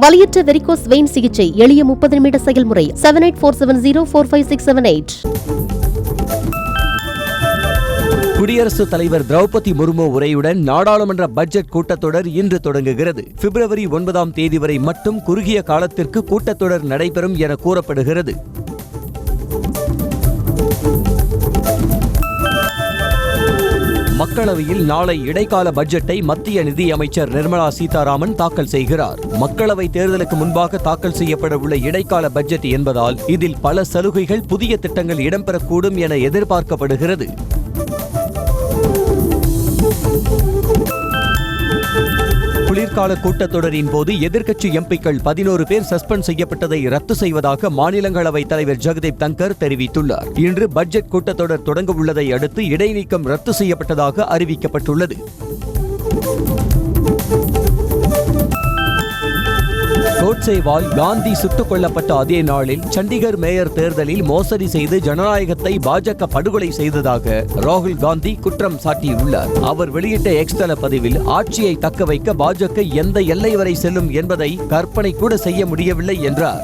வலியற்ற varicose vein சிகிச்சை எளிய 30 நிமிட செயல்முறை. 7847045678. குடியரசுத் தலைவர் திரௌபதி முர்மு உரையுடன் நாடாளுமன்ற பட்ஜெட் கூட்டத்தொடர் இன்று தொடங்குகிறது. பிப்ரவரி 9ஆம் தேதி வரை மட்டும் குறுகிய காலத்திற்கு கூட்டத்தொடர் நடைபெறும் என கூறப்படுகிறது. மக்களவையில் நாளை இடைக்கால பட்ஜெட்டை மத்திய நிதியமைச்சர் நிர்மலா சீதாராமன் தாக்கல் செய்கிறார். மக்களவை தேர்தலுக்கு முன்பாக தாக்கல் செய்யப்பட உள்ள இடைக்கால பட்ஜெட் என்பதால் இதில் பல சலுகைகள், புதிய திட்டங்கள் இடம்பெறக்கூடும் என எதிர்பார்க்கப்படுகிறது. குளிர்கால கூட்டத்தொடரின் போது எதிர்க்கட்சி எம்பிக்கள் 11 பேர் சஸ்பெண்ட் செய்யப்பட்டதை ரத்து செய்வதாக மாநிலங்களவை தலைவர் ஜெகதீப் தங்கர் தெரிவித்துள்ளார். இன்று பட்ஜெட் கூட்டத்தொடர் தொடங்க உள்ளதை அடுத்து இடைநீக்கம் ரத்து செய்யப்பட்டதாக அறிவிக்கப்பட்டுள்ளது. கோட்சேவால் காந்தி சுட்டுக் கொல்லப்பட்ட அதே நாளில் சண்டிகர் மேயர் தேர்தலில் மோசடி செய்து ஜனநாயகத்தை பாஜக படுகொலை செய்ததாக ராகுல் காந்தி குற்றம் சாட்டியுள்ளார். அவர் வெளியிட்ட எக்ஸ் தள பதிவில் ஆட்சியை தக்க வைக்க பாஜக எந்த எல்லை வரை செல்லும் என்பதை கற்பனை கூட செய்ய முடியவில்லை என்றார்.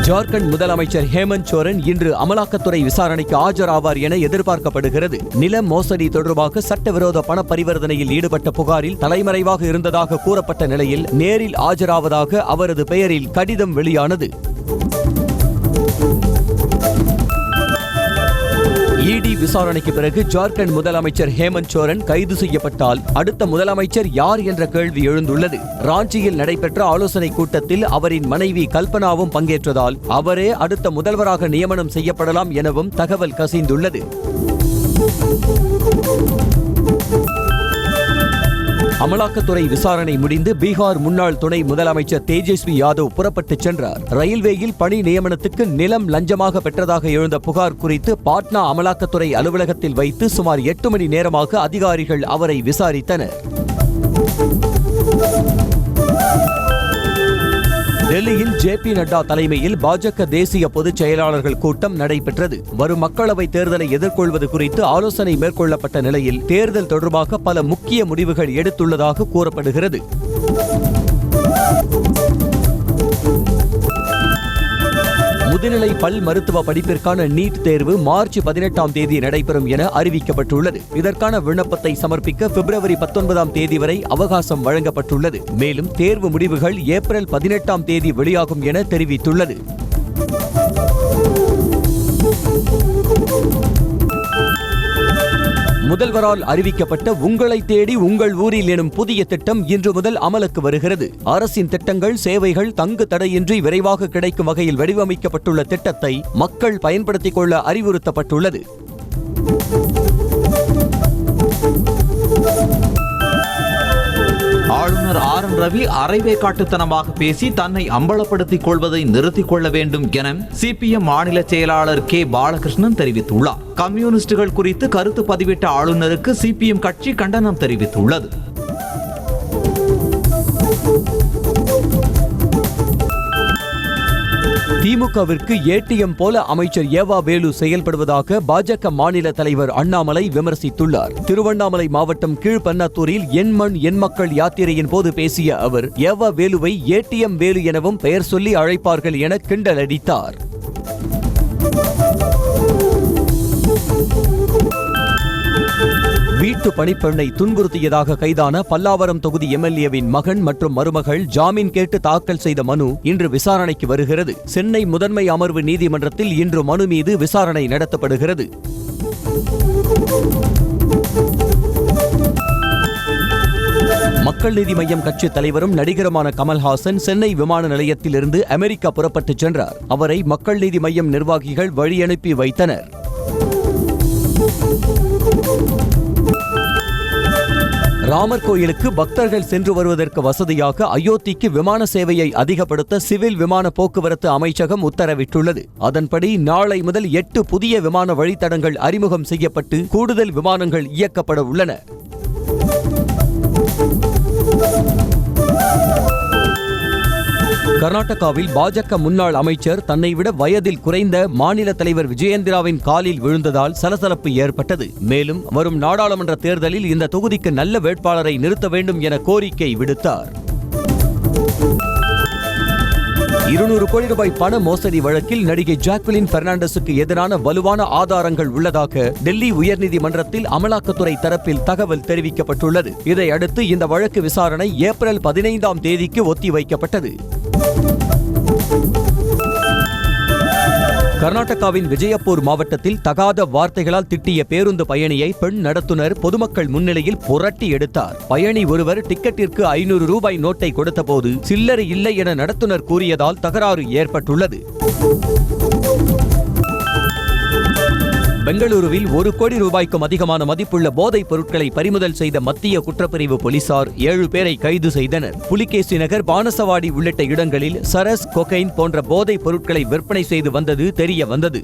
ஜார்க்கண்ட் முதலமைச்சர் ஹேமந்த் சோரன் இன்று அமலாக்கத்துறை விசாரணைக்கு ஆஜராவார் என எதிர்பார்க்கப்படுகிறது. நில மோசடி தொடர்பாக சட்டவிரோத பண பரிவர்த்தனையில் ஈடுபட்ட புகாரில் தலைமறைவாக இருந்ததாக கூறப்பட்ட நிலையில் நேரில் ஆஜராவதாக அவரது பெயரில் கடிதம் வெளியானது. இடி விசாரணைக்கு பிறகு ஜார்க்கண்ட் முதலமைச்சர் ஹேமந்த் சோரன் கைது செய்யப்பட்டால் அடுத்த முதலமைச்சர் யார் என்ற கேள்வி எழுந்துள்ளது. ராஞ்சியில் நடைபெற்ற ஆலோசனை கூட்டத்தில் அவரின் மனைவி கல்பனாவும் பங்கேற்றதால் அவரே அடுத்த முதல்வராக நியமனம் செய்யப்படலாம் எனவும் தகவல் கசிந்துள்ளது. அமலாக்கத்துறை விசாரணை முடிந்து பீகார் முன்னாள் துணை முதலமைச்சர் தேஜஸ்வி யாதவ் புறப்பட்டுச் சென்றார். ரயில்வேயில் பணி நியமனத்துக்கு நிலம் லஞ்சமாக பெற்றதாக எழுந்த புகார் குறித்து பாட்னா அமலாக்கத்துறை அலுவலகத்தில் வைத்து சுமார் 8 மணி நேரமாக அதிகாரிகள் அவரை விசாரித்தனர். டெல்லியில் ஜே.பி. நட்டா தலைமையில் பாஜக தேசிய பொதுச் செயலாளர்கள் கூட்டம் நடைபெற்றது. வரும் மக்களவை தேர்தலை எதிர்கொள்வது குறித்து ஆலோசனை மேற்கொள்ளப்பட்ட நிலையில் தேர்தல் தொடர்பாக பல முக்கிய முடிவுகள் எடுத்துள்ளதாக கூறப்படுகிறது. முதுநிலை பல் மருத்துவ படிப்பிற்கான நீட் தேர்வு மார்ச் 18ஆம் தேதி நடைபெறும் என அறிவிக்கப்பட்டுள்ளது. இதற்கான விண்ணப்பத்தை சமர்ப்பிக்க பிப்ரவரி 19ஆம் தேதி வரை அவகாசம் வழங்கப்பட்டுள்ளது. மேலும் தேர்வு முடிவுகள் ஏப்ரல் 18ஆம் தேதி வெளியாகும் என தெரிவித்துள்ளது. முதல்வரால் அறிவிக்கப்பட்ட உங்களை தேடி உங்கள் ஊரில் எனும் புதிய திட்டம் இன்று முதல் அமலுக்கு வருகிறது. அரசின் திட்டங்கள், சேவைகள் தங்கு தடையின்றி விரைவாக கிடைக்கும் வகையில் வடிவமைக்கப்பட்டுள்ள திட்டத்தை மக்கள் பயன்படுத்திக் கொள்ள அறிவுறுத்தப்பட்டுள்ளது. ஆளுநர் ஆர் என் ரவி அரைவேக்காட்டுத்தனமாக பேசி தன்னை அம்பலப்படுத்திக் கொள்வதை நிறுத்திக் கொள்ள வேண்டும் என சிபிஎம் மாநில செயலாளர் கே பாலகிருஷ்ணன் தெரிவித்துள்ளார். கம்யூனிஸ்டுகள் குறித்து கருத்து பதிவிட்ட ஆளுநருக்கு சிபிஎம் கட்சி கண்டனம் தெரிவித்துள்ளது. திமுகவிற்கு ஏடிஎம் போல அமைச்சர் ஏவா வேலு செயல்படுவதாக பாஜக மாநில தலைவர் அண்ணாமலை விமர்சித்துள்ளார். திருவண்ணாமலை மாவட்டம் கீழ்பன்னாத்தூரில் என் மண் என் மக்கள் யாத்திரையின் போது பேசிய அவர் ஏவா வேலுவை ஏடிஎம் வேலு எனவும் பெயர் சொல்லி அழைப்பார்கள் என கிண்டல் அடித்தார். வீட்டு பணிப்பெண்ணை துன்புறுத்தியதாக கைதான பல்லாவரம் தொகுதி எம்எல்ஏவின் மகன் மற்றும் மருமகள் ஜாமீன் கேட்டு தாக்கல் செய்த மனு இன்று விசாரணைக்கு வருகிறது. சென்னை முதன்மை அமர்வு நீதிமன்றத்தில் இன்று மனு மீது விசாரணை நடத்தப்படுகிறது. மக்கள் நீதி மய்யம் கட்சி தலைவரும் நடிகருமான கமல்ஹாசன் சென்னை விமான நிலையத்தில் இருந்து அமெரிக்கா புறப்பட்டுச் சென்றார். அவரை மக்கள் நீதி மய்யம் நிர்வாகிகள் வழியனுப்பி வைத்தனர். ராமர் கோயிலுக்கு பக்தர்கள் சென்று வருவதற்கு வசதியாக அயோத்திக்கு விமான சேவையை அதிகப்படுத்த சிவில் விமான போக்குவரத்து அமைச்சகம் உத்தரவிட்டுள்ளது. அதன்படி நாளை முதல் 8 புதிய விமான வழித்தடங்கள் அறிமுகம் செய்யப்பட்டு கூடுதல் விமானங்கள் இயக்கப்பட உள்ளன. கர்நாடகாவில் பாஜக முன்னாள் அமைச்சர் தன்னை விட வயதில் குறைந்த மாநில தலைவர் விஜயேந்திராவின் காலில் விழுந்ததால் சலசலப்பு ஏற்பட்டது. மேலும் வரும் நாடாளுமன்ற தேர்தலில் இந்த தொகுதிக்கு நல்ல வேட்பாளரை நிறுத்த வேண்டும் என கோரிக்கை விடுத்தார். 200 கோடி ரூபாய் பண மோசடி வழக்கில் நடிகை ஜாக்வலின் பெர்னாண்டஸுக்கு எதிரான வலுவான ஆதாரங்கள் உள்ளதாக டெல்லி உயர்நீதிமன்றத்தில் அமலாக்கத்துறை தரப்பில் தகவல் தெரிவிக்கப்பட்டுள்ளது. இதையடுத்து இந்த வழக்கு விசாரணை ஏப்ரல் 15ஆம் தேதிக்கு ஒத்திவைக்கப்பட்டது. கர்நாடகாவின் விஜயப்பூர் மாவட்டத்தில் தகாத வார்த்தைகளால் திட்டிய பேருந்து பயணியை பெண் நடத்துனர் பொதுமக்கள் முன்னிலையில் புரட்டி எடுத்தார். பயணி ஒருவர் டிக்கெட்டிற்கு 500 ரூபாய் நோட்டை கொடுத்தபோது சில்லறை இல்லை என நடத்துனர் கூறியதால் தகராறு ஏற்பட்டுள்ளது. பெங்களூருவில் 1 கோடி ரூபாய்க்கும் அதிகமான மதிப்புள்ள போதைப் பொருட்களை பறிமுதல் செய்த மத்திய குற்றப்பிரிவு போலீசார் 7 பேரை கைது செய்தனர். புலிகேசி நகர், பானசவாடி உள்ளிட்ட இடங்களில் சரஸ், கொகைன் போன்ற போதைப் பொருட்களை விற்பனை செய்து வந்தது தெரிய வந்தது.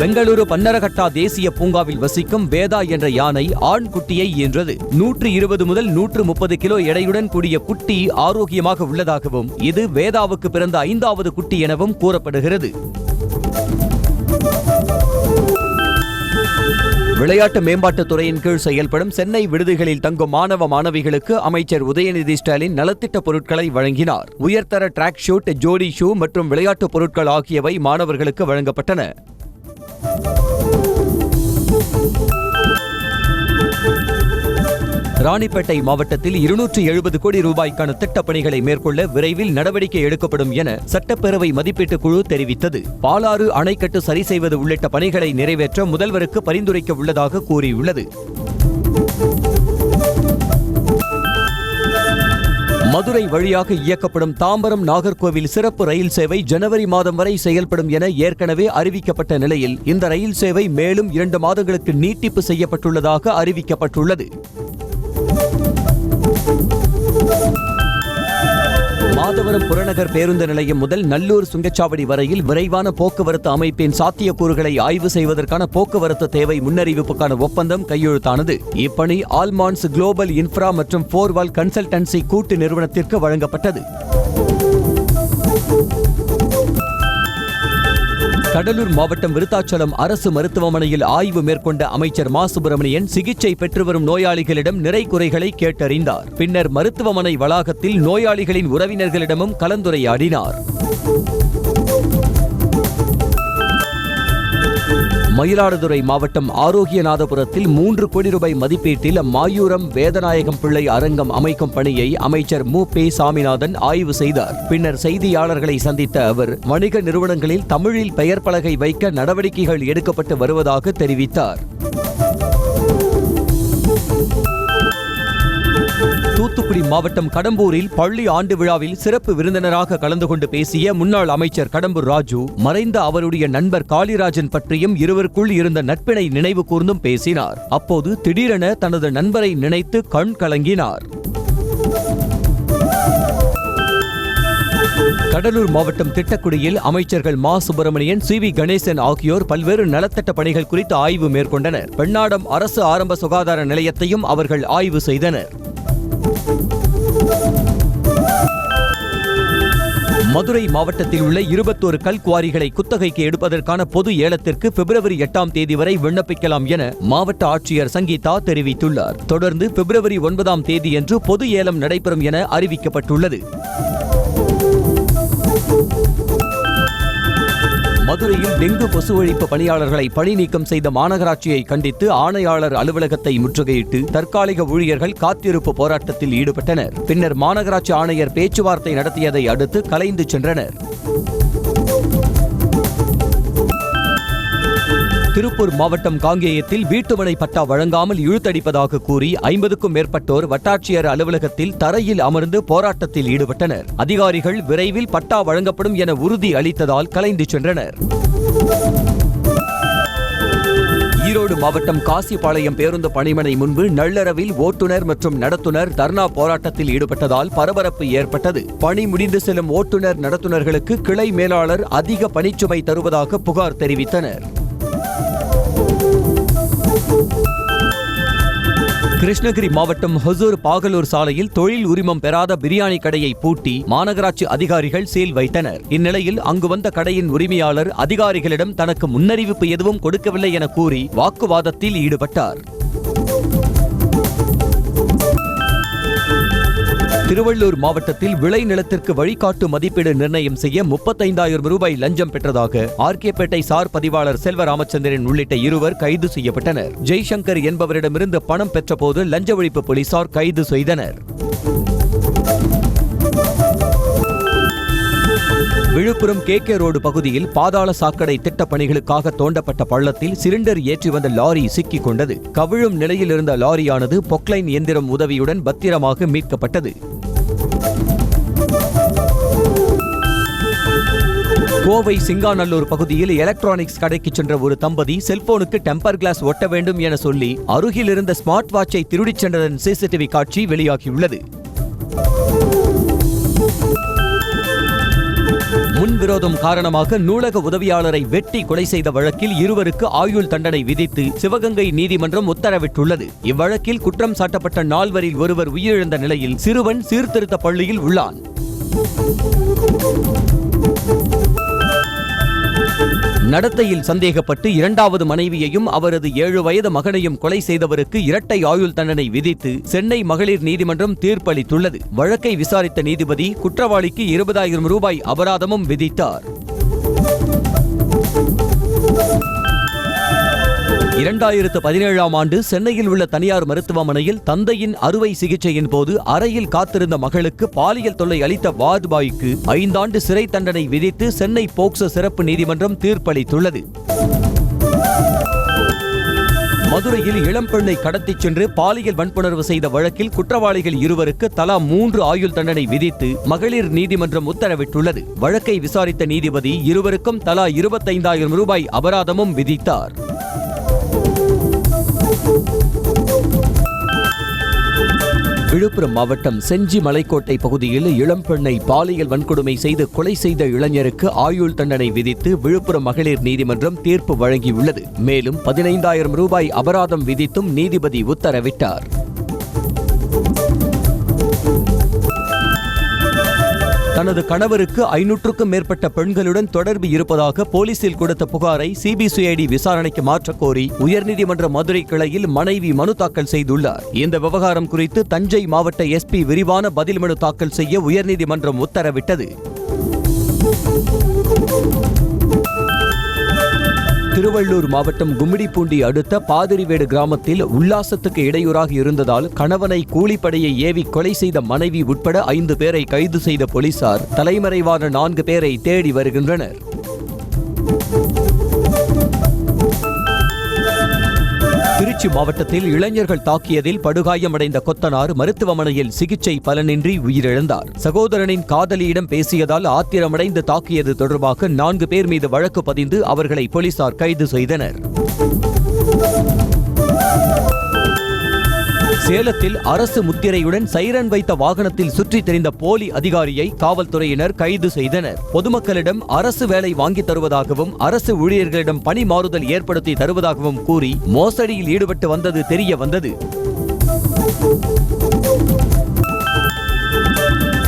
பெங்களூரு பன்னரகட்டா தேசிய பூங்காவில் வசிக்கும் வேதா என்ற யானை ஆண் குட்டியை ஈன்றது. 120 முதல் 130 கிலோ எடையுடன் கூடிய குட்டி ஆரோக்கியமாக உள்ளதாகவும் இது வேதாவுக்கு பிறந்த 5வது குட்டி எனவும் கூறப்படுகிறது. விளையாட்டு மேம்பாட்டுத் துறையின் கீழ் செயல்படும் சென்னை விடுதிகளில் தங்கும் மாணவ மாணவிகளுக்கு அமைச்சர் உதயநிதி ஸ்டாலின் நலத்திட்ட பொருட்களை வழங்கினார். உயர்தர டிராக் ஷூட், ஜோடி ஷூ மற்றும் விளையாட்டுப் பொருட்கள் ஆகியவை மாணவர்களுக்கு வழங்கப்பட்டன. ராணிப்பேட்டை மாவட்டத்தில் 270 கோடி ரூபாய்க்கான திட்டப் பணிகளை மேற்கொள்ள விரைவில் நடவடிக்கை எடுக்கப்படும் என சட்டப்பேரவை மதிப்பீட்டு குழு தெரிவித்தது. பாலாறு அணைக்கட்டு சரி செய்வது உள்ளிட்ட பணிகளை நிறைவேற்ற முதல்வருக்கு பரிந்துரைக்க உள்ளதாக கூறியுள்ளது. மதுரை வழியாக இயக்கப்படும் தாம்பரம் நாகர்கோவில் சிறப்பு ரயில் சேவை ஜனவரி மாதம் வரை செயல்படும் என ஏற்கனவே அறிவிக்கப்பட்ட நிலையில் இந்த ரயில் சேவை மேலும் 2 மாதங்களுக்கு நீட்டிப்பு செய்யப்பட்டுள்ளதாக அறிவிக்கப்பட்டுள்ளது. மாதவரம் புறநகர் பேருந்து நிலையம் முதல் நல்லூர் சுங்கச்சாவடி வரையில் விரைவான போக்குவரத்து அமைப்பின் சாத்தியக்கூறுகளை ஆய்வு செய்வதற்கான போக்குவரத்து தேவை முன்னறிவிப்புக்கான ஒப்பந்தம் கையெழுத்தானது. இப்பணி ஆல்மான்ஸ் குளோபல் இன்ஃப்ரா மற்றும் போர்வால் கன்சல்டன்சி கூட்டு நிறுவனத்திற்கு வழங்கப்பட்டது. கடலூர் மாவட்டம் விருத்தாச்சலம் அரசு மருத்துவமனையில் ஆய்வு மேற்கொண்ட அமைச்சர் மா சுப்பிரமணியன் சிகிச்சை பெற்று வரும் நோயாளிகளிடம் நிறை குறைகளை கேட்டறிந்தார். பின்னர் மருத்துவமனை வளாகத்தில் நோயாளிகளின் உறவினர்களிடமும் கலந்துரையாடினார். மயிலாடுதுறை மாவட்டம் ஆரோக்கியநாதபுரத்தில் 3 கோடி ரூபாய் மதிப்பீட்டில் மாயூரம் வேதநாயகம் பிள்ளை அரங்கம் அமைக்கும் பணியை அமைச்சர் மு. பே. சாமிநாதன் ஆய்வு செய்தார். பின்னர் செய்தியாளர்களை சந்தித்த அவர் வணிக நிறுவனங்களில் தமிழில் பெயர் பலகை வைக்க நடவடிக்கைகள் எடுக்கப்பட்டு வருவதாக தெரிவித்தார். தூத்துக்குடி மாவட்டம் கடம்பூரில் பள்ளி ஆண்டு விழாவில் சிறப்பு விருந்தினராக கலந்து கொண்டு பேசிய முன்னாள் அமைச்சர் கடம்பூர் ராஜு மறைந்த அவருடைய நண்பர் காளிராஜன் பற்றியும் இருவருக்குள் இருந்த நட்பினை நினைவு கூர்ந்தும் பேசினார். அப்போது திடீரென தனது நண்பரை நினைத்து கண் கலங்கினார். கடலூர் மாவட்டம் திட்டக்குடியில் அமைச்சர்கள் மா சுப்பிரமணியன், சி. வி. கணேசன் ஆகியோர் பல்வேறு நலத்திட்ட பணிகள் குறித்து ஆய்வு மேற்கொண்டனர். பெண்ணாடம் அரசு ஆரம்ப சுகாதார நிலையத்தையும் அவர்கள் ஆய்வு செய்தனர். மதுரை மாவட்டத்தில் உள்ள 21 கல்குவாரிகளை குத்தகைக்கு எடுப்பதற்கான பொது ஏலத்திற்கு பிப்ரவரி 8ஆம் தேதி வரை விண்ணப்பிக்கலாம் என மாவட்ட ஆட்சியர் சங்கீதா தெரிவித்துள்ளார். தொடர்ந்து பிப்ரவரி 9ஆம் தேதியன்று பொது ஏலம் நடைபெறும் என அறிவிக்கப்பட்டுள்ளது. மதுரையில் டெங்கு கொசு ஒழிப்பு பணியாளர்களை பணி நீக்கம் செய்த மாநகராட்சியை கண்டித்து ஆணையாளர் அலுவலகத்தை முற்றுகையிட்டு தற்காலிக ஊழியர்கள் காத்திருப்பு போராட்டத்தில் ஈடுபட்டனர். பின்னர் மாநகராட்சி ஆணையர் பேச்சுவார்த்தை நடத்தியதை அடுத்து கலைந்து சென்றனர். திருப்பூர் மாவட்டம் காங்கேயத்தில் வீட்டுமனை பட்டா வழங்காமல் இழுத்தடிப்பதாக கூறி 50க்கும் மேற்பட்டோர் வட்டாட்சியர் அலுவலகத்தில் தரையில் அமர்ந்து போராட்டத்தில் ஈடுபட்டனர். அதிகாரிகள் விரைவில் பட்டா வழங்கப்படும் என உறுதி அளித்ததால் கலைந்து சென்றனர். ஈரோடு மாவட்டம் காசிபாளையம் பேருந்து பணிமனை முன்பு நள்ளிரவில் ஓட்டுநர் மற்றும் நடத்துனர் தர்ணா போராட்டத்தில் ஈடுபட்டதால் பரபரப்பு ஏற்பட்டது. பணி முடிந்து செல்லும் ஓட்டுநர் நடத்துனர்களுக்கு கிளை மேலாளர் அதிக பணிச்சுமை தருவதாக புகார் தெரிவித்தனர். கிருஷ்ணகிரி மாவட்டம் ஹொசூர் பாகலூர் சாலையில் தொழில் உரிமம் பெறாத பிரியாணி கடையை பூட்டி மாநகராட்சி அதிகாரிகள் சீல் வைத்தனர். இந்நிலையில் அங்கு வந்த கடையின் உரிமையாளர் அதிகாரிகளிடம் தனக்கு முன்னறிவிப்பு எதுவும் கொடுக்கவில்லை என கூறி வாக்குவாதத்தில் ஈடுபட்டார். திருவள்ளூர் மாவட்டத்தில் விளைநிலத்திற்கு வழிகாட்டு மதிப்பீடு நிர்ணயம் செய்ய 35,000 ரூபாய் லஞ்சம் பெற்றதாக ஆர்கேபேட்டை சார் பதிவாளர் செல்வ ராமச்சந்திரன் உள்ளிட்ட இருவர் கைது செய்யப்பட்டனர். ஜெய்சங்கர் என்பவரிடமிருந்து பணம் பெற்றபோது லஞ்ச ஒழிப்பு போலீசார் கைது செய்தனர். விழுப்புரம் KK ரோடு பகுதியில் பாதாள சாக்கடை திட்டப் பணிகளுக்காக தோண்டப்பட்ட பள்ளத்தில் சிலிண்டர் ஏற்றி வந்த லாரி சிக்கிக் கொண்டது. கவிழும் நிலையில் இருந்த லாரியானது பொக்லைன் இயந்திரம் உதவியுடன் பத்திரமாக மீட்கப்பட்டது. கோவை சிங்காநல்லூர் பகுதியில் எலக்ட்ரானிக்ஸ் கடைக்கு சென்ற ஒரு தம்பதி செல்போனுக்கு டெம்பர் கிளாஸ் ஒட்ட வேண்டும் என சொல்லி அருகில் இருந்த ஸ்மார்ட் வாட்சை திருடிச் சென்றதன் CCTV காட்சி வெளியாகியுள்ளது. முன்விரோதம் காரணமாக நூலக உதவியாளரை வெட்டி கொலை செய்த வழக்கில் இருவருக்கு ஆயுள் தண்டனை விதித்து சிவகங்கை நீதிமன்றம் உத்தரவிட்டுள்ளது. இவ்வழக்கில் குற்றம் சாட்டப்பட்ட 4வரில் ஒருவர் உயிரிழந்த நிலையில் சிறுவன் சீர்திருத்த பள்ளியில் உள்ளான். நடத்தையில் சந்தேகப்பட்டு 2வது மனைவியையும் அவரது 7 வயது மகனையும் கொலை செய்தவருக்கு இரட்டை ஆயுள் தண்டனை விதித்து சென்னை மகளிர் நீதிமன்றம் தீர்ப்பளித்துள்ளது. வழக்கை விசாரித்த நீதிபதி குற்றவாளிக்கு 20,000 ரூபாய் அபராதமும் விதித்தார். 2017ஆம் ஆண்டு சென்னையில் உள்ள தனியார் மருத்துவமனையில் தந்தையின் அறுவை சிகிச்சையின் போது அறையில் காத்திருந்த மகளுக்கு பாலியல் தொல்லை அளித்த வார்டு பாய்க்கு 5 ஆண்டு சிறை தண்டனை விதித்து சென்னை போக்சோ சிறப்பு நீதிமன்றம் தீர்ப்பளித்துள்ளது. மதுரையில் இளம்பெண்ணை கடத்திச் சென்று பாலியல் வன்புணர்வு செய்த வழக்கில் குற்றவாளிகள் இருவருக்கு தலா 3 ஆயுள் தண்டனை விதித்து மகளிர் நீதிமன்றம் உத்தரவிட்டுள்ளது. வழக்கை விசாரித்த நீதிபதி இருவருக்கும் தலா 25,000 ரூபாய் அபராதமும் விதித்தார். விழுப்புரம் மாவட்டம் செஞ்சி மலைக்கோட்டை பகுதியில் இளம்பெண்ணை பாலியல் வன்கொடுமை செய்து கொலை செய்த இளைஞருக்கு ஆயுள் தண்டனை விதித்து விழுப்புரம் மகளிர் நீதிமன்றம் தீர்ப்பு வழங்கியுள்ளது. மேலும் 15,000 ரூபாய் அபராதம் விதித்தும் நீதிபதி உத்தரவிட்டார். தனது கணவருக்கு 500க்கும் மேற்பட்ட பெண்களுடன் தொடர்பு இருப்பதாக போலீசில் கொடுத்த புகாரை CBCID விசாரணைக்கு மாற்றக் கோரி உயர்நீதிமன்ற மதுரை கிளையில் மனைவி மனு தாக்கல் செய்துள்ளார். இந்த விவகாரம் குறித்து தஞ்சை மாவட்ட SP விரிவான பதில் மனு தாக்கல் செய்ய உயர்நீதிமன்றம் உத்தரவிட்டது. திருவள்ளூர் மாவட்டம் கும்மிடிப்பூண்டி அடுத்த பாதிரிவேடு கிராமத்தில் உல்லாசத்துக்கு இடையூறாக இருந்ததால் கணவனை கூலிப்படையை ஏவி கொலை செய்த மனைவி உட்பட 5 பேரை கைது செய்த போலீசார் தலைமறைவான 4 பேரை தேடி வருகின்றனர். திருச்சி மாவட்டத்தில் இளைஞர்கள் தாக்கியதில் படுகாயமடைந்த கொத்தனார் மருத்துவமனையில் சிகிச்சை பலனின்றி உயிரிழந்தார். சகோதரனின் காதலியிடம் பேசியதால் ஆத்திரமடைந்து தாக்கியது தொடர்பாக 4 பேர் மீது வழக்கு பதிந்து அவர்களை போலீசார் கைது செய்தனர். சேலத்தில் அரசு முத்திரையுடன் சைரன் வைத்த வாகனத்தில் சுற்றித் திரிந்த போலி அதிகாரியை காவல்துறையினர் கைது செய்தனர். பொதுமக்களிடம் அரசு வேலை வாங்கி தருவதாகவும் அரசு ஊழியர்களிடம் பணி மாறுதல் ஏற்படுத்தி தருவதாகவும் கூறி மோசடியில் ஈடுபட்டு வந்தது தெரிய வந்தது.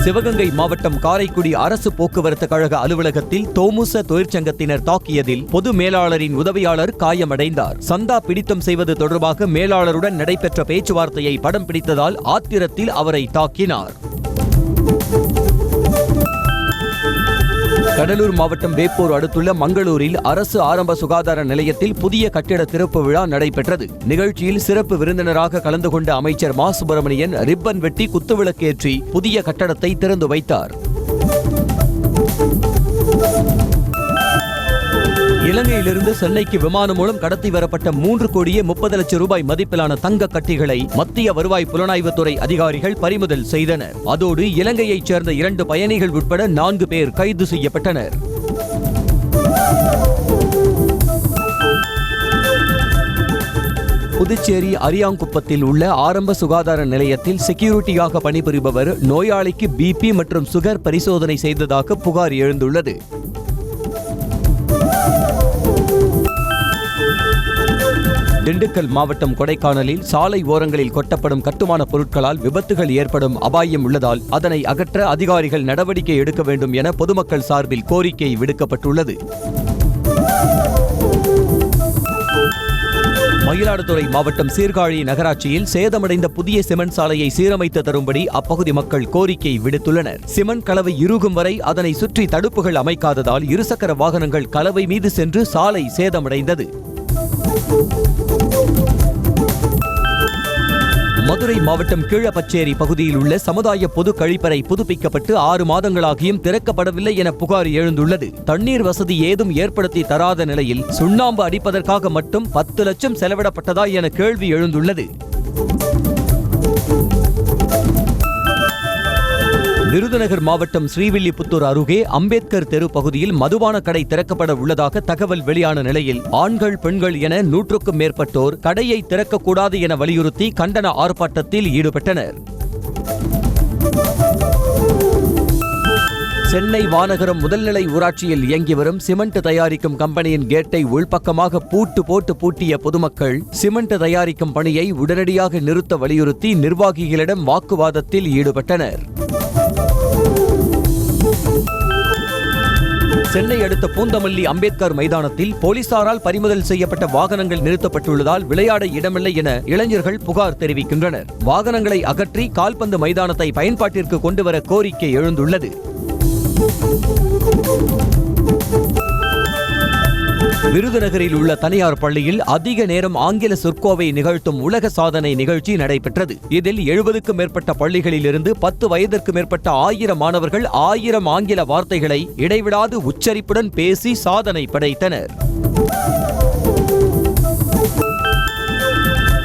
சிவகங்கை மாவட்டம் காரைக்குடி அரசு போக்குவரத்து கழக அலுவலகத்தில் தோமுச தொழிற்சங்கத்தினர் தாக்கியதில் பொது மேலாளரின் உதவியாளர் காயமடைந்தார். சந்தா பிடித்தம் செய்வது தொடர்பாக மேலாளருடன் நடைபெற்ற பேச்சுவார்த்தையை படம் பிடித்ததால் ஆத்திரத்தில் அவரை தாக்கினார். கடலூர் மாவட்டம் வேப்பூர் அடுத்துள்ள மங்களூரில் அரசு ஆரம்ப சுகாதார நிலையத்தில் புதிய கட்டிட திறப்பு விழா நடைபெற்றது. நிகழ்ச்சியில் சிறப்பு விருந்தினராக கலந்து கொண்ட அமைச்சர் மா சுப்பிரமணியன் ரிப்பன் வெட்டி குத்துவிளக்கேற்றி புதிய கட்டடத்தை திறந்து வைத்தார். இலங்கையிலிருந்து சென்னைக்கு விமானம் மூலம் கடத்தி வரப்பட்ட 3,30,00,000 ரூபாய் மதிப்பிலான தங்க கட்டிகளை மத்திய வருவாய் புலனாய்வுத்துறை அதிகாரிகள் பறிமுதல் செய்தனர். அதோடு இலங்கையைச் சேர்ந்த 2 பயணிகள் உட்பட 4 பேர் கைது செய்யப்பட்டனர். புதுச்சேரி அரியாங்குப்பத்தில் உள்ள ஆரம்ப சுகாதார நிலையத்தில் செக்யூரிட்டியாக பணிபுரிபவர் நோயாளிக்கு BP மற்றும் சுகர் பரிசோதனை செய்ததாக புகார் எழுந்துள்ளது. திண்டுக்கல் மாவட்டம் கொடைக்கானலில் சாலை ஓரங்களில் கொட்டப்படும் கட்டுமான பொருட்களால் விபத்துகள் ஏற்படும் அபாயம் உள்ளதால் அதனை அகற்ற அதிகாரிகள் நடவடிக்கை எடுக்க வேண்டும் என பொதுமக்கள் சார்பில் கோரிக்கை விடுக்கப்பட்டுள்ளது. மயிலாடுதுறை மாவட்டம் சீர்காழி நகராட்சியில் சேதமடைந்த புதிய சிமெண்ட் சாலையை சீரமைத்து தரும்படி அப்பகுதி மக்கள் கோரிக்கை விடுத்துள்ளனர். சிமெண்ட் கலவை இறுகும் வரை அதனை சுற்றி தடுப்புகள் அமைக்காததால் இருசக்கர வாகனங்கள் கலவை மீது சென்று சாலை சேதமடைந்தது. மதுரை மாவட்டம் கீழப்பச்சேரி பகுதியில் உள்ள சமுதாய பொது கழிப்பறை புதுப்பிக்கப்பட்டு 6 மாதங்களாகியும் திறக்கப்படவில்லை என புகார் எழுந்துள்ளது. தண்ணீர் வசதி ஏதும் ஏற்படுத்தி தராத நிலையில் சுண்ணாம்பு அடிப்பதற்காக மட்டும் 10 லட்சம் செலவிடப்பட்டதா என கேள்வி எழுந்துள்ளது. விருதுநகர் மாவட்டம் ஸ்ரீவில்லிபுத்தூர் அருகே அம்பேத்கர் தெரு பகுதியில் மதுபான கடை திறக்கப்பட உள்ளதாக தகவல் வெளியான நிலையில் ஆண்கள் பெண்கள் என 100க்கும் மேற்பட்டோர் கடையை திறக்கக்கூடாது என வலியுறுத்தி கண்டன ஆர்ப்பாட்டத்தில் ஈடுபட்டனர். சென்னை வானகரம் முதல்நிலை ஊராட்சியில் இயங்கி வரும் சிமெண்ட் தயாரிக்கும் கம்பெனியின் கேட்டை உள்பக்கமாக பூட்டு போட்டு பூட்டிய பொதுமக்கள் சிமெண்ட் தயாரிக்கும் பணியை உடனடியாக நிறுத்த வலியுறுத்தி நிர்வாகிகளிடம் வாக்குவாதத்தில் ஈடுபட்டனர். சென்னை அடுத்த பூந்தமல்லி அம்பேத்கர் மைதானத்தில் போலீசாரால் பறிமுதல் செய்யப்பட்ட வாகனங்கள் நிறுத்தப்பட்டுள்ளதால் விளையாட இடமில்லை என இளைஞர்கள் புகார் தெரிவிக்கின்றனர். வாகனங்களை அகற்றி கால்பந்து மைதானத்தை பயன்பாட்டிற்கு கொண்டுவர கோரிக்கை எழுந்துள்ளது. விருதுநகரில் உள்ள தனியார் பள்ளியில் அதிக நேரம் ஆங்கில சொற்கோவை நிகழ்த்தும் உலக சாதனை நிகழ்ச்சி நடைபெற்றது. இதில் 70க்கும் மேற்பட்ட பள்ளிகளிலிருந்து 10 வயதிற்கு மேற்பட்ட 1000 மாணவர்கள் 1000 ஆங்கில வார்த்தைகளை இடைவிடாது உச்சரிப்புடன் பேசி சாதனை படைத்தனர்.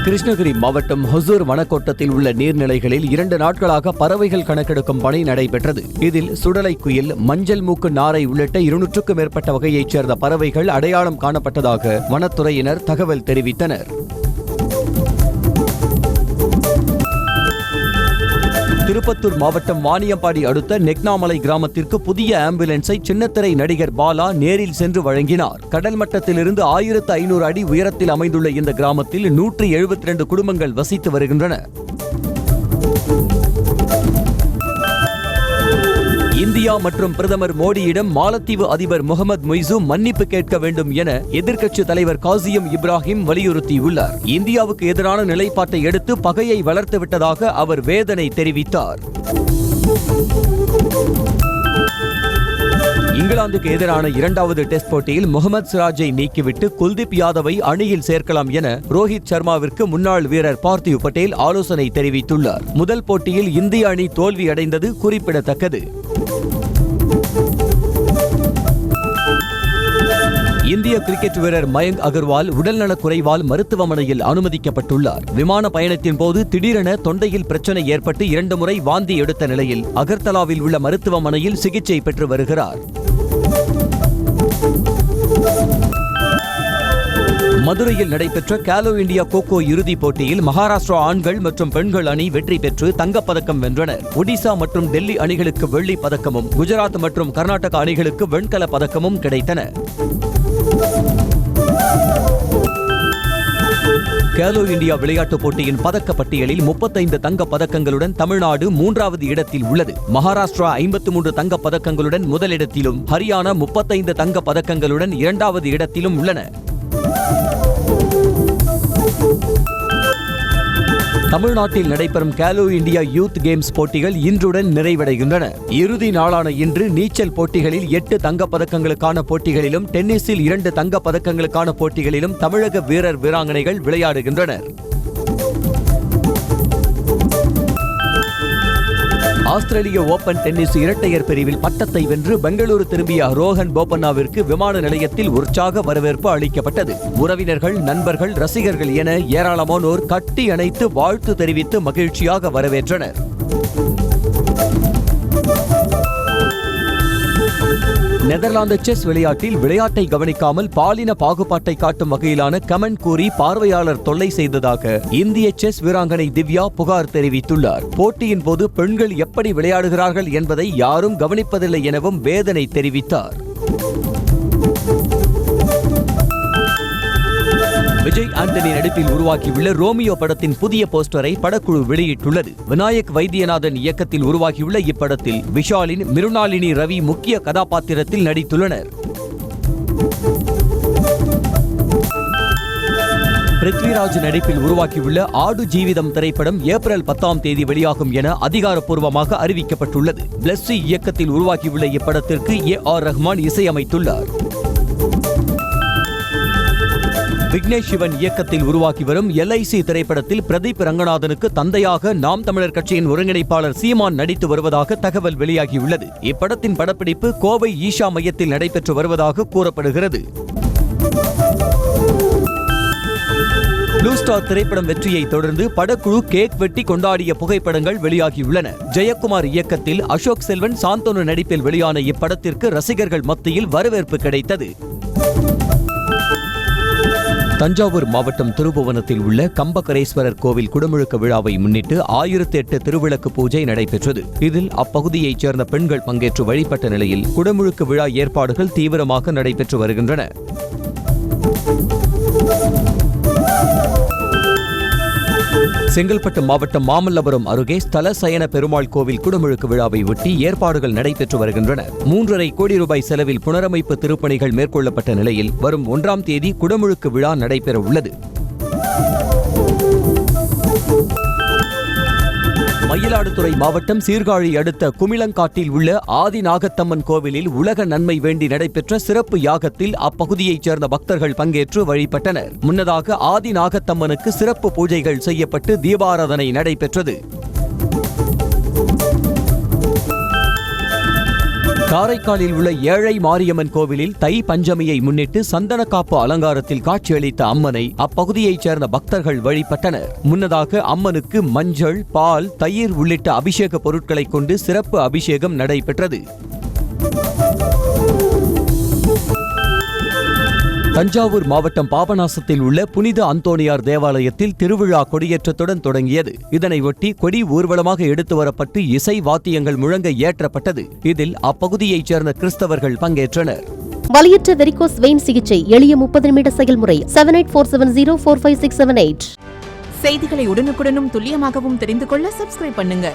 கிருஷ்ணகிரி மாவட்டம் ஹொசூர் வனக்கோட்டத்தில் உள்ள நீர்நிலைகளில் 2 நாட்களாக பறவைகள் கணக்கெடுக்கும் பணி நடைபெற்றது. இதில் சுடலை குயில், மஞ்சள் மூக்கு நாரை உள்ளிட்ட 200க்கும் மேற்பட்ட வகையைச் சேர்ந்த பறவைகள் அடையாளம் காணப்பட்டதாக வனத்துறையினர் தகவல் தெரிவித்தனர். திருப்பத்தூர் மாவட்டம் வாணியம்பாடி அடுத்த நெக்னாமலை கிராமத்திற்கு புதிய ஆம்புலன்ஸை சின்னத்திரை நடிகர் பாலா நேரில் சென்று வழங்கினார். கடல் மட்டத்திலிருந்து 1500 அடி உயரத்தில் அமைந்துள்ள இந்த கிராமத்தில் 172 குடும்பங்கள் வசித்து வருகின்றன. இந்தியா மற்றும் பிரதமர் மோடியிடம் மாலத்தீவு அதிபர் முகமது முய்சு மன்னிப்பு கேட்க வேண்டும் என எதிர்க்கட்சி தலைவர் காசிம் இப்ராஹிம் வலியுறுத்தியுள்ளார். இந்தியாவுக்கு எதிரான நிலைப்பாட்டை எடுத்து பகையை வளர்த்துவிட்டதாக அவர் வேதனை தெரிவித்தார். இங்கிலாந்துக்கு எதிரான 2வது டெஸ்ட் போட்டியில் முகமது சிராஜை நீக்கிவிட்டு குல்தீப் யாதவை அணியில் சேர்க்கலாம் என ரோஹித் சர்மாவிற்கு முன்னாள் வீரர் பார்த்திவ் பட்டேல் ஆலோசனை தெரிவித்துள்ளார். முதல் போட்டியில் இந்திய அணி தோல்வியடைந்தது குறிப்பிடத்தக்கது. இந்திய கிரிக்கெட் வீரர் மயங்க் அகர்வால் உடல்நலக் குறைவால் மருத்துவமனையில் அனுமதிக்கப்பட்டுள்ளார். விமான பயணத்தின் போது திடீரென தொண்டையில் பிரச்சனை ஏற்பட்டு 2 முறை வாந்தி எடுத்த நிலையில் அகர்தலாவில் உள்ள மருத்துவமனையில் சிகிச்சை பெற்று வருகிறார். மதுரையில் நடைபெற்ற கேலோ இந்தியா கோகோ இறுதிப் போட்டியில் மகாராஷ்டிரா ஆண்கள் மற்றும் பெண்கள் அணி வெற்றி பெற்று தங்கப்பதக்கம் வென்றனர். ஒடிசா மற்றும் டெல்லி அணிகளுக்கு வெள்ளிப் பதக்கமும் குஜராத் மற்றும் கர்நாடகா அணிகளுக்கு வெண்கலப் பதக்கமும் கிடைத்தன. கேலோ இந்தியா விளையாட்டுப் போட்டியின் பதக்க பட்டியலில் 35 தங்கப் பதக்கங்களுடன் தமிழ்நாடு 3வது இடத்தில் உள்ளது. மகாராஷ்டிரா 53 தங்கப் பதக்கங்களுடன் முதலிடத்திலும், ஹரியானா 35 தங்கப் பதக்கங்களுடன் 2வது இடத்திலும் உள்ளன. தமிழ்நாட்டில் நடைபெறும் கேலோ இந்தியா யூத் கேம்ஸ் போட்டிகள் இன்றுடன் நிறைவடைகின்றன. இறுதி நாளான இன்று நீச்சல் போட்டிகளில் 8 தங்கப் பதக்கங்களுக்கான போட்டிகளிலும், டென்னிஸில் 2 தங்கப் பதக்கங்களுக்கான போட்டிகளிலும் தமிழக வீரர் வீராங்கனைகள் விளையாடுகின்றனர். ஆஸ்திரேலிய ஓபன் டென்னிஸ் இரட்டையர் பிரிவில் பட்டத்தை வென்று பெங்களூரு திரும்பிய ரோஹன் போபண்ணாவிற்கு விமான நிலையத்தில் உற்சாக வரவேற்பு அளிக்கப்பட்டது. உறவினர்கள், நண்பர்கள், ரசிகர்கள் என ஏராளமானோர் கட்டி அணைத்து வாழ்த்து தெரிவித்து மகிழ்ச்சியாக வரவேற்றனர். நெதர்லாந்து செஸ் விளையாட்டில் விளையாட்டை கவனிக்காமல் பாலின பாகுபாட்டை காட்டும் வகையிலான கமெண்ட் கூறி பார்வையாளர் தொல்லை செய்ததாக இந்திய செஸ் வீராங்கனை திவ்யா புகார் தெரிவித்துள்ளார். போட்டியின் போது பெண்கள் எப்படி விளையாடுகிறார்கள் என்பதை யாரும் கவனிப்பதில்லை எனவும் வேதனை தெரிவித்தார். விஜய் ஆண்டனி நடிப்பில் உருவாக்கியுள்ள ரோமியோ படத்தின் புதிய போஸ்டரை படக்குழு வெளியிட்டுள்ளது. விநாயக் வைத்தியநாதன் இயக்கத்தில் உருவாகியுள்ள இப்படத்தில் விஷாலின் மிருணாளினி ரவி முக்கிய கதாபாத்திரத்தில் நடித்துள்ளனர். பிருத்விராஜ் நடிப்பில் உருவாக்கியுள்ள ஆடு ஜீவிதம் திரைப்படம் ஏப்ரல் 10ஆம் தேதி வெளியாகும் என அதிகாரப்பூர்வமாக அறிவிக்கப்பட்டுள்ளது. பிளஸ்ஸி இயக்கத்தில் உருவாக்கியுள்ள இப்படத்திற்கு A.R. ரஹ்மான் இசையமைத்துள்ளார். விக்னேஷ் சிவன் இயக்கத்தில் உருவாக்கி வரும் LIC திரைப்படத்தில் பிரதீப் ரங்கநாதனுக்கு தந்தையாக நாம் தமிழர் கட்சியின் ஒருங்கிணைப்பாளர் சீமான் நடித்து வருவதாக தகவல் வெளியாகியுள்ளது. இப்படத்தின் படப்பிடிப்பு கோவை ஈஷா மையத்தில் நடைபெற்று வருவதாக கூறப்படுகிறது. ப்ளூ ஸ்டார் திரைப்படம் வெற்றியை தொடர்ந்து படக்குழு கேக் வெட்டி கொண்டாடிய புகைப்படங்கள் வெளியாகியுள்ளன. ஜெயக்குமார் இயக்கத்தில் அசோக் செல்வன் சாந்தனு நடிப்பில் வெளியான இப்படத்திற்கு ரசிகர்கள் மத்தியில் வரவேற்பு கிடைத்தது. தஞ்சாவூர் மாவட்டம் திருபுவனத்தில் உள்ள கம்பகரேஸ்வரர் கோவில் குடமுழுக்கு விழாவை முன்னிட்டு 1008 திருவிளக்கு பூஜை நடைபெற்றது. இதில் அப்பகுதியைச் சேர்ந்த பெண்கள் பங்கேற்று வழிபட்ட நிலையில் குடமுழுக்கு விழா ஏற்பாடுகள் தீவிரமாக நடைபெற்று வருகின்றன. செங்கல்பட்டு மாவட்டம் மாமல்லபுரம் அருகே ஸ்தல சயன பெருமாள் கோவில் குடமுழுக்கு விழாவை ஒட்டி ஏற்பாடுகள் நடைபெற்று வருகின்றன. 3.5 கோடி ரூபாய் செலவில் புனரமைப்பு திருப்பணிகள் மேற்கொள்ளப்பட்ட நிலையில் வரும் 1ஆம் தேதி குடமுழுக்கு விழா நடைபெற உள்ளது. மயிலாடுதுறை மாவட்டம் சீர்காழி அடுத்த குமிளங்காட்டில் உள்ள ஆதிநாகத்தம்மன் கோவிலில் உலக நன்மை வேண்டி நடைபெற்ற சிறப்பு யாகத்தில் அப்பகுதியைச் சேர்ந்த பக்தர்கள் பங்கேற்று வழிபட்டனர். முன்னதாக ஆதிநாகத்தம்மனுக்கு சிறப்பு பூஜைகள் செய்யப்பட்டு தீபாராதனை நடைபெற்றது. காரைக்காலில் உள்ள ஏழை மாரியம்மன் கோவிலில் தை பஞ்சமியை முன்னிட்டு சந்தனக்காப்பு அலங்காரத்தில் காட்சியளித்த அம்மனை அப்பகுதியைச் சேர்ந்த பக்தர்கள் வழிபட்டனர். முன்னதாக அம்மனுக்கு மஞ்சள், பால், தயிர் உள்ளிட்ட அபிஷேக பொருட்களை கொண்டு சிறப்பு அபிஷேகம் நடைபெற்றது. தஞ்சாவூர் மாவட்டம் பாபநாசத்தில் உள்ள புனித அந்தோணியார் தேவாலயத்தில் திருவிழா கொடியேற்றத்துடன் தொடங்கியது. இதனையொட்டி கொடி ஊர்வலமாக எடுத்து வரப்பட்டு இசை வாத்தியங்கள் முழங்க ஏற்றப்பட்டது. இதில் அப்பகுதியைச் சேர்ந்த கிறிஸ்தவர்கள் பங்கேற்றனர். வலியற்ற வெரிகோஸ் வெயின் சிகிச்சை எளிய 30 நிமிட செயல்முறை. 7847045678. செய்திகளை உடனுக்குடனும் துல்லியமாகவும் தெரிந்து கொள்ள சப்ஸ்கிரைப் பண்ணுங்க.